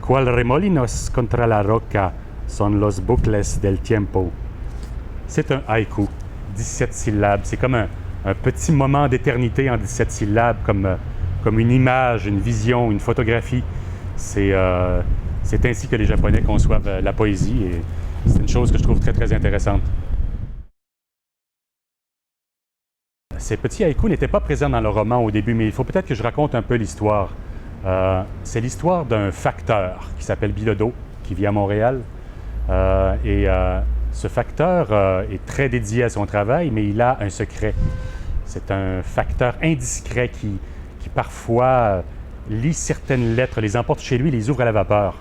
Cual remolinos contra la roca son los bucles del tiempo. C'est un haïku, 17 syllabes. C'est comme un petit moment d'éternité en 17 syllabes, comme une image, une vision, une photographie. C'est ainsi que les Japonais conçoivent la poésie et c'est une chose que je trouve très, très intéressante. Ces petits haïkus n'étaient pas présents dans le roman au début, mais il faut peut-être que je raconte un peu l'histoire. C'est l'histoire d'un facteur qui s'appelle Bilodeau, qui vit à Montréal. Ce facteur est très dédié à son travail, mais il a un secret. C'est un facteur indiscret qui parfois lit certaines lettres, les emporte chez lui, les ouvre à la vapeur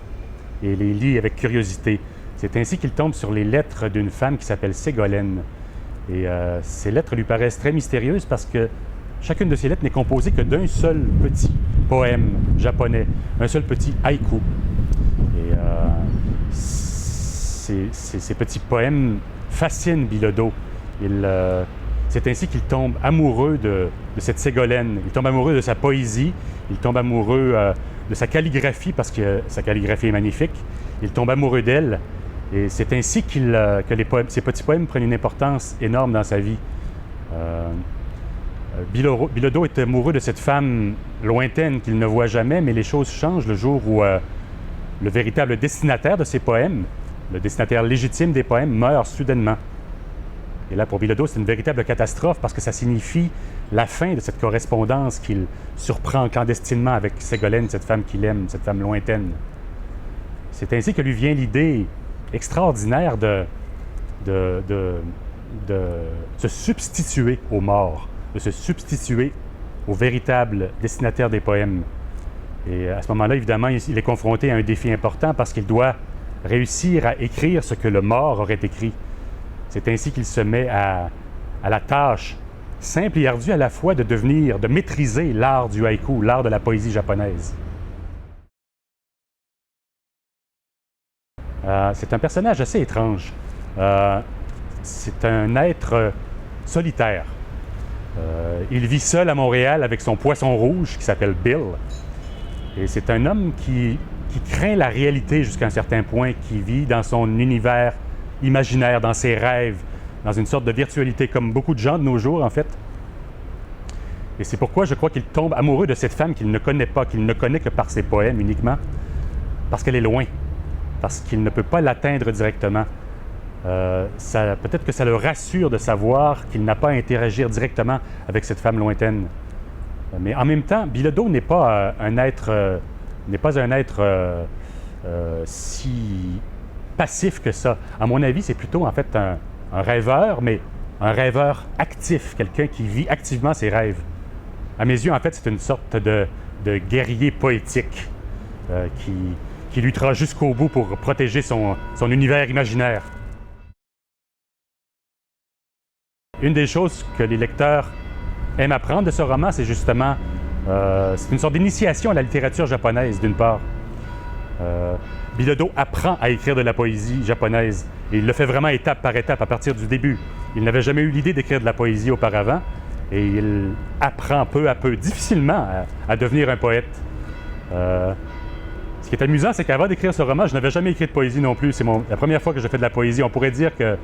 et les lit avec curiosité. C'est ainsi qu'il tombe sur les lettres d'une femme qui s'appelle Ségolène. Et ces lettres lui paraissent très mystérieuses parce que chacune de ces lettres n'est composée que d'un seul petit poème japonais, un seul petit haïku. Et ces petits poèmes fascinent Bilodeau. C'est ainsi qu'il tombe amoureux de cette Ségolène. Il tombe amoureux de sa poésie, il tombe amoureux de sa calligraphie parce que sa calligraphie est magnifique. Il tombe amoureux d'elle. Et c'est ainsi que ces petits poèmes prennent une importance énorme dans sa vie. Bilodeau est amoureux de cette femme lointaine qu'il ne voit jamais, mais les choses changent le jour où le véritable destinataire de ces poèmes, le destinataire légitime des poèmes, meurt soudainement. Et là, pour Bilodeau, c'est une véritable catastrophe parce que ça signifie la fin de cette correspondance qu'il surprend clandestinement avec Ségolène, cette femme qu'il aime, cette femme lointaine. C'est ainsi que lui vient l'idée extraordinaire de se substituer aux morts, de se substituer au véritable destinataire des poèmes. Et à ce moment-là, évidemment, il est confronté à un défi important parce qu'il doit réussir à écrire ce que le mort aurait écrit. C'est ainsi qu'il se met à la tâche simple et ardue à la fois de maîtriser l'art du haïku, l'art de la poésie japonaise. C'est un personnage assez étrange. C'est un être solitaire. Il vit seul à Montréal avec son poisson rouge qui s'appelle Bill. Et c'est un homme qui craint la réalité jusqu'à un certain point, qui vit dans son univers imaginaire, dans ses rêves, dans une sorte de virtualité, comme beaucoup de gens de nos jours, en fait. Et c'est pourquoi je crois qu'il tombe amoureux de cette femme qu'il ne connaît pas, qu'il ne connaît que par ses poèmes uniquement, parce qu'elle est loin, parce qu'il ne peut pas l'atteindre directement. Peut-être que ça le rassure de savoir qu'il n'a pas à interagir directement avec cette femme lointaine. Mais en même temps, Bilodeau n'est pas un être si passif que ça. À mon avis, c'est plutôt en fait un rêveur, mais un rêveur actif, quelqu'un qui vit activement ses rêves. À mes yeux, en fait, c'est une sorte de guerrier poétique qui luttera jusqu'au bout pour protéger son univers imaginaire. Une des choses que les lecteurs aiment apprendre de ce roman, c'est justement c'est une sorte d'initiation à la littérature japonaise, d'une part. Bilodeau apprend à écrire de la poésie japonaise et il le fait vraiment étape par étape à partir du début. Il n'avait jamais eu l'idée d'écrire de la poésie auparavant et il apprend peu à peu, difficilement, à devenir un poète. Ce qui est amusant, c'est qu'avant d'écrire ce roman, je n'avais jamais écrit de poésie non plus. C'est la première fois que je fais de la poésie. On pourrait dire que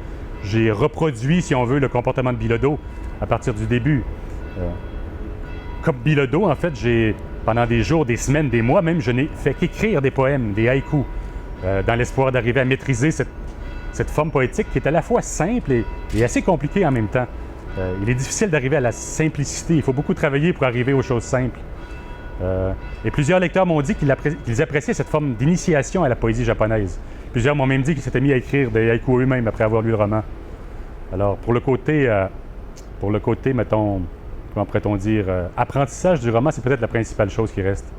j'ai reproduit, si on veut, le comportement de Bilodeau à partir du début. Comme Bilodeau, en fait, pendant des jours, des semaines, des mois même, je n'ai fait qu'écrire des poèmes, des haïkus, dans l'espoir d'arriver à maîtriser cette forme poétique qui est à la fois simple et assez compliquée en même temps. Il est difficile d'arriver à la simplicité. Il faut beaucoup travailler pour arriver aux choses simples. Et plusieurs lecteurs m'ont dit qu'ils appréciaient cette forme d'initiation à la poésie japonaise. Plusieurs m'ont même dit qu'ils s'étaient mis à écrire des haïkus eux-mêmes après avoir lu le roman. Alors, pour le côté, mettons, comment pourrait-on dire, apprentissage du roman, c'est peut-être la principale chose qui reste.